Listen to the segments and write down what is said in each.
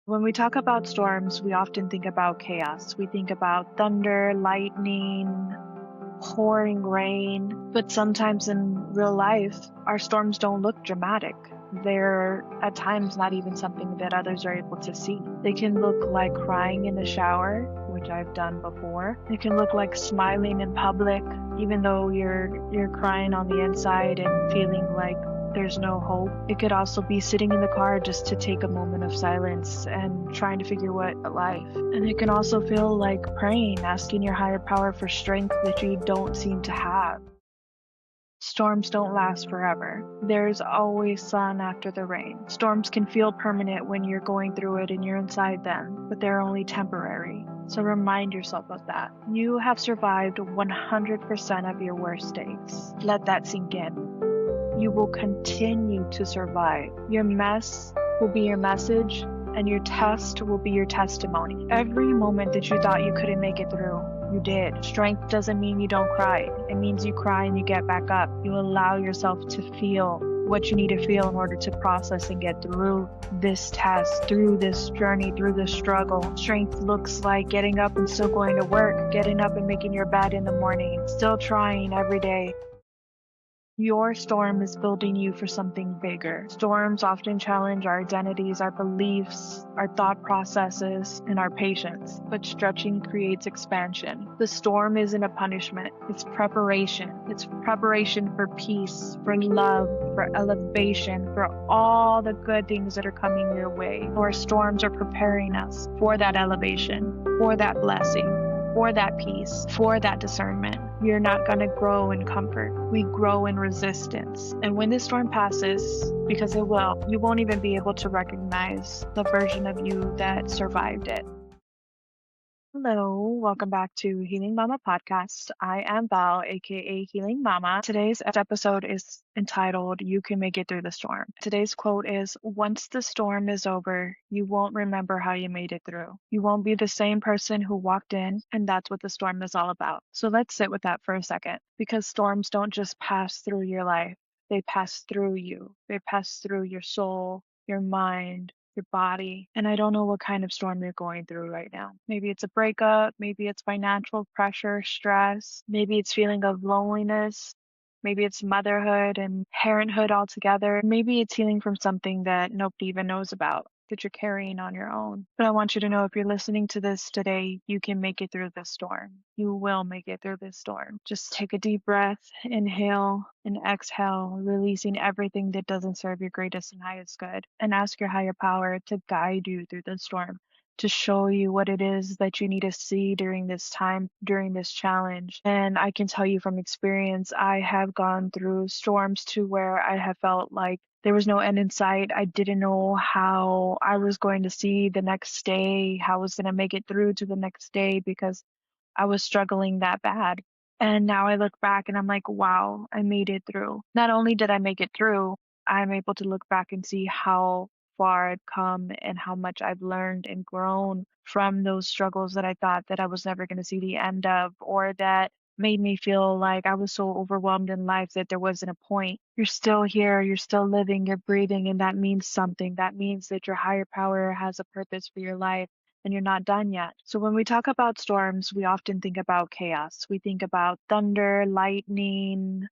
When we talk about storms, we often think about chaos. We think about thunder, lightning, pouring rain. But sometimes in real life, our storms don't look dramatic. They're at times not even something that others are able to see. They can look like crying in the shower, which I've done before. It can look like smiling in public, even though you're crying on the inside and feeling like there's no hope. It could also be sitting in the car just to take a moment of silence and trying to figure what life. And it can also feel like praying, asking your higher power for strength that you don't seem to have. Storms don't last forever. There's always sun after the rain. Storms can feel permanent when you're going through it and you're inside them, but they're only temporary. So remind yourself of that. You have survived 100% of your worst days. Let that sink in. You will continue to survive. Your mess will be your message, and your test will be your testimony. Every moment that you thought you couldn't make it through, you did. Strength doesn't mean you don't cry. It means you cry and you get back up. You allow yourself to feel what you need to feel in order to process and get through this test, through this journey, through this struggle. Strength looks like getting up and still going to work, getting up and making your bed in the morning, still trying every day. Your storm is building you for something bigger. Storms often challenge our identities, our beliefs, our thought processes, and our patience. But stretching creates expansion. The storm isn't a punishment. It's preparation. It's preparation for peace, for love, for elevation, for all the good things that are coming your way. Our storms are preparing us for that elevation, for that blessing, for that peace, for that discernment. You're not going to grow in comfort. We grow in resistance. And when this storm passes, because it will, you won't even be able to recognize the version of you that survived it. Hello, welcome back to Healing Momma Podcast. I am Val, aka Healing Momma. Today's episode is entitled, You Can Make It Through the Storm. Today's quote is, once the storm is over, you won't remember how you made it through. You won't be the same person who walked in, and that's what the storm is all about. So let's sit with that for a second, because storms don't just pass through your life. They pass through you. They pass through your soul, your mind, your body. And I don't know what kind of storm you're going through right now. Maybe it's a breakup, maybe it's financial pressure, stress, maybe it's feeling of loneliness, maybe it's motherhood and parenthood altogether. Maybe it's healing from something that nobody even knows about, that you're carrying on your own. But I want you to know, if you're listening to this today, you can make it through this storm. You will make it through this storm. Just take a deep breath, inhale and exhale, releasing everything that doesn't serve your greatest and highest good. And ask your higher power to guide you through the storm, to show you what it is that you need to see during this time, during this challenge. And I can tell you from experience, I have gone through storms to where I have felt like there was no end in sight. I didn't know how I was going to see the next day, how I was going to make it through to the next day, because I was struggling that bad. And now I look back and I'm like, wow, I made it through. Not only did I make it through, I'm able to look back and see how far I've come and how much I've learned and grown from those struggles that I thought that I was never going to see the end of, or that made me feel like I was so overwhelmed in life that there wasn't a point. You're still here, you're still living, you're breathing, and that means something. That means that your higher power has a purpose for your life, and you're not done yet. So when we talk about storms, we often think about chaos. We think about thunder, lightning,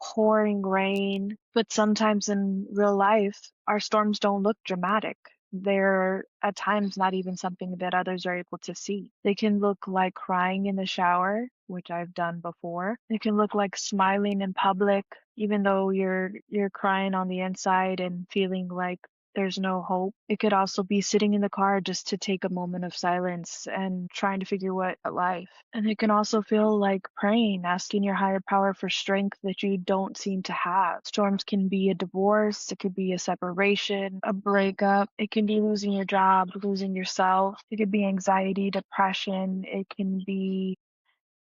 pouring rain. But sometimes in real life, our storms don't look dramatic. They're at times not even something that others are able to see. They can look like crying in the shower, which I've done before. It can look like smiling in public, even though you're crying on the inside and feeling like there's no hope. It could also be sitting in the car just to take a moment of silence and trying to figure what life. And it can also feel like praying, asking your higher power for strength that you don't seem to have. Storms can be a divorce, it could be a separation, a breakup, it can be losing your job, losing yourself, it could be anxiety, depression, it can be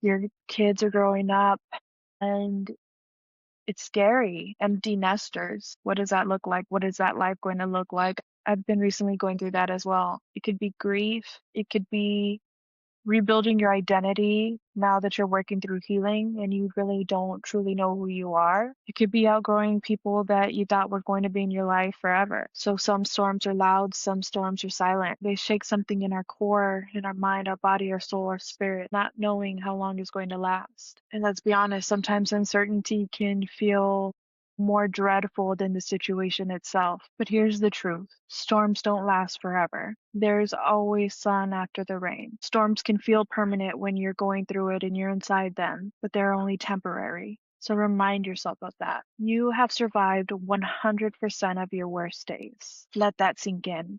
your kids are growing up and it's scary. Empty nesters. What does that look like? What is that life going to look like? I've been recently going through that as well. It could be grief. It could be rebuilding your identity now that you're working through healing and you really don't truly know who you are. You could be outgrowing people that you thought were going to be in your life forever. So some storms are loud, some storms are silent. They shake something in our core, in our mind, our body, our soul, our spirit, not knowing how long it's going to last. And let's be honest, sometimes uncertainty can feel more dreadful than the situation itself. But here's the truth. Storms don't last forever. There's always sun after the rain. Storms can feel permanent when you're going through it and you're inside them, but they're only temporary. So remind yourself of that. You have survived 100% of your worst days. Let that sink in.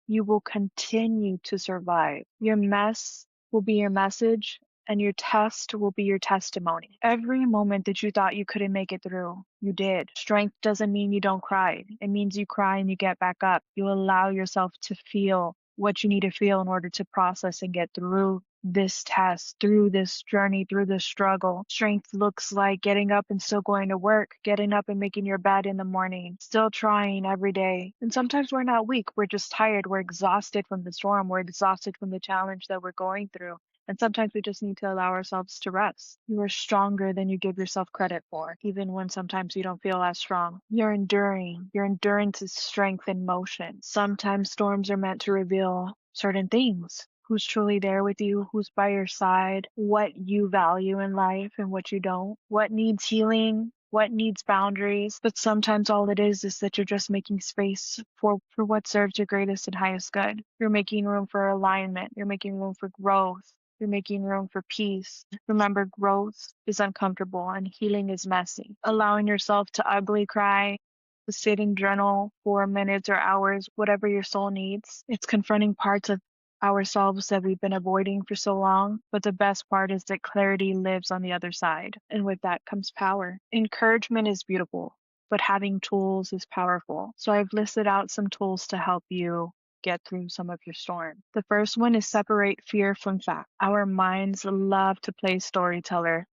You will continue to survive. Your mess will be your message, and your test will be your testimony. Every moment that you thought you couldn't make it through, you did. Strength doesn't mean you don't cry. It means you cry and you get back up. You allow yourself to feel what you need to feel in order to process and get through this test, through this journey, through this struggle. Strength looks like getting up and still going to work, getting up and making your bed in the morning, still trying every day. And sometimes we're not weak, we're just tired, we're exhausted from the storm, we're exhausted from the challenge that we're going through. And sometimes we just need to allow ourselves to rest. You are stronger than you give yourself credit for, even when sometimes you don't feel as strong. You're enduring. Your endurance is strength in motion. Sometimes storms are meant to reveal certain things. Who's truly there with you, who's by your side, what you value in life and what you don't, what needs healing, what needs boundaries. But sometimes all it is that you're just making space for what serves your greatest and highest good. You're making room for alignment. You're making room for growth. You're making room for peace. Remember, growth is uncomfortable and healing is messy. Allowing yourself to ugly cry, to sit and journal for minutes or hours, whatever your soul needs. It's confronting parts of ourselves that we've been avoiding for so long, but the best part is that clarity lives on the other side, and with that comes power. Encouragement is beautiful, but having tools is powerful. So I've listed out some tools to help you get through some of your storm. The first one is separate fear from fact. Our minds love to play storyteller,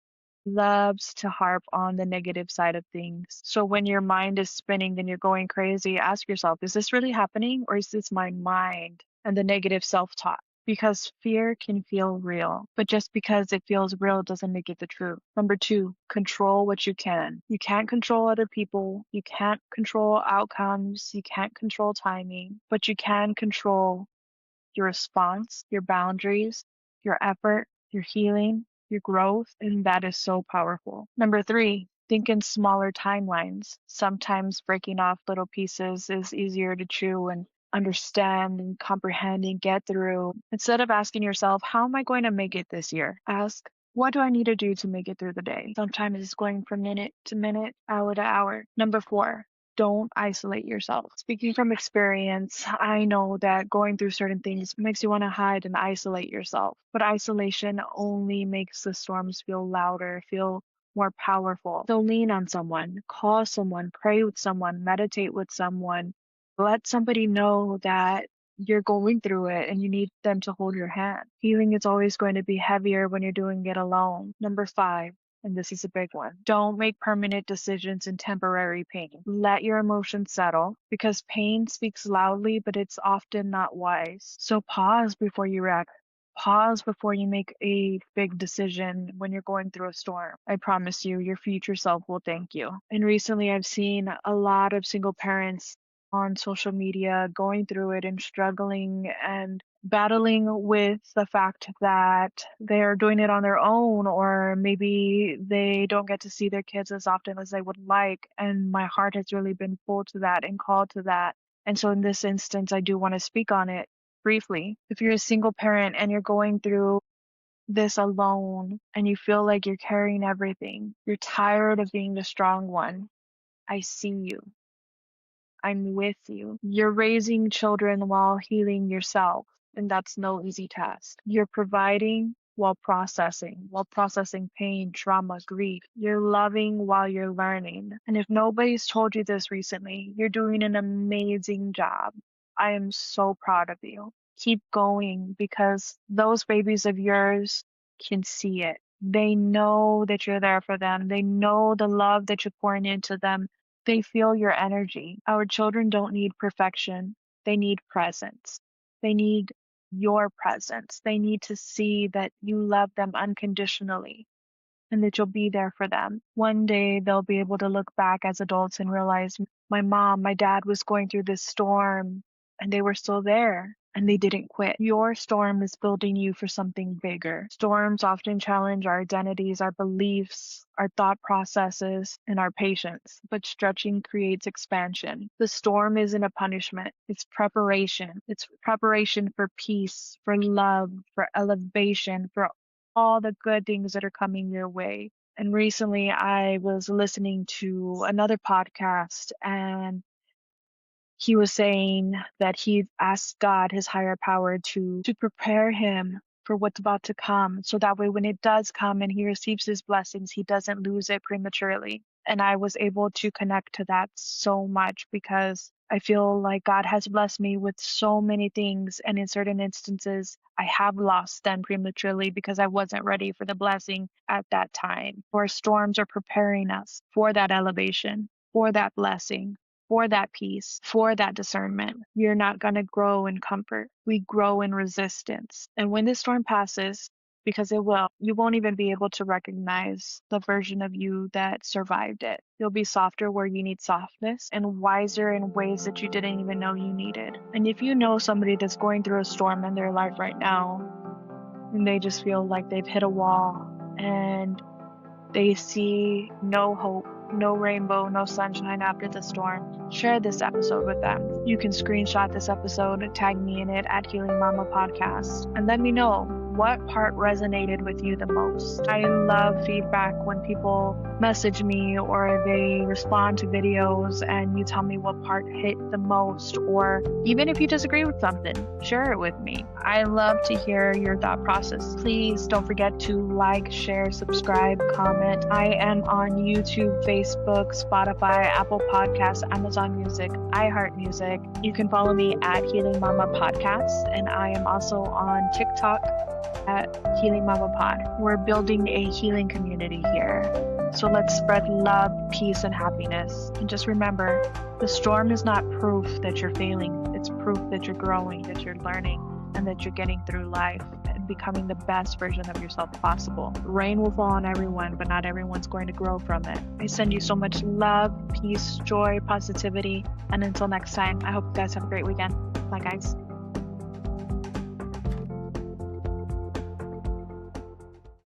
loves to harp on the negative side of things. So when your mind is spinning and you're going crazy, ask yourself, is this really happening or is this my mind and the negative self-talk? Because fear can feel real, but just because it feels real doesn't make it the truth. Number two, control what you can. You can't control other people. You can't control outcomes. You can't control timing, but you can control your response, your boundaries, your effort, your healing, your growth, and that is so powerful. Number three, think in smaller timelines. Sometimes breaking off little pieces is easier to chew and understand and comprehend and get through. Instead of asking yourself, how am I going to make it this year? Ask, what do I need to do to make it through the day? Sometimes it's going from minute to minute, hour to hour. Number four, don't isolate yourself. Speaking from experience, I know that going through certain things makes you want to hide and isolate yourself. But isolation only makes the storms feel louder, feel more powerful. So lean on someone, call someone, pray with someone, meditate with someone. Let somebody know that you're going through it and you need them to hold your hand. Healing is always going to be heavier when you're doing it alone. Number five, and this is a big one, don't make permanent decisions in temporary pain. Let your emotions settle because pain speaks loudly, but it's often not wise. So pause before you react. Pause before you make a big decision when you're going through a storm. I promise you, your future self will thank you. And recently I've seen a lot of single parents on social media going through it and struggling and battling with the fact that they're doing it on their own, or maybe they don't get to see their kids as often as they would like. And my heart has really been pulled to that and called to that. And so in this instance, I do want to speak on it briefly. If you're a single parent and you're going through this alone and you feel like you're carrying everything, you're tired of being the strong one, I see you. I'm with you. You're raising children while healing yourself, and that's no easy task. You're providing while processing pain, trauma, grief. You're loving while you're learning. And if nobody's told you this recently, you're doing an amazing job. I am so proud of you. Keep going because those babies of yours can see it. They know that you're there for them. They know the love that you're pouring into them. They feel your energy. Our children don't need perfection. They need presence. They need your presence. They need to see that you love them unconditionally and that you'll be there for them. One day they'll be able to look back as adults and realize my mom, my dad was going through this storm and they were still there and they didn't quit. Your storm is building you for something bigger. Storms often challenge our identities, our beliefs, our thought processes, and our patience, but stretching creates expansion. The storm isn't a punishment, it's preparation. It's preparation for peace, for love, for elevation, for all the good things that are coming your way. And recently I was listening to another podcast and he was saying that he asked God, his higher power, to prepare him for what's about to come. So that way, when it does come and he receives his blessings, he doesn't lose it prematurely. And I was able to connect to that so much because I feel like God has blessed me with so many things. And in certain instances, I have lost them prematurely because I wasn't ready for the blessing at that time. Or storms are preparing us for that elevation, for that blessing, for that peace, for that discernment. You're not going to grow in comfort. We grow in resistance. And when this storm passes, because it will, you won't even be able to recognize the version of you that survived it. You'll be softer where you need softness and wiser in ways that you didn't even know you needed. And if you know somebody that's going through a storm in their life right now, and they just feel like they've hit a wall and they see no hope, no rainbow, no sunshine after the storm, share this episode with them. You can screenshot this episode, tag me in it at Healing Momma Podcast, and let me know what part resonated with you the most. I love feedback when people message me or they respond to videos and you tell me what part hit the most, or even if you disagree with something, share it with me. I love to hear your thought process. Please don't forget to like, share, subscribe, comment. I am on YouTube, Facebook, Spotify, Apple Podcasts, Amazon Music, iHeartMusic. You can follow me at Healing Momma Podcast, and I am also on TikTok at Healing Momma Pod. We're building a healing community here. So let's spread love, peace, and happiness. And just remember, the storm is not proof that you're failing. It's proof that you're growing, that you're learning, and that you're getting through life and becoming the best version of yourself possible. Rain will fall on everyone, but not everyone's going to grow from it. I send you so much love, peace, joy, positivity. And until next time, I hope you guys have a great weekend. Bye, guys.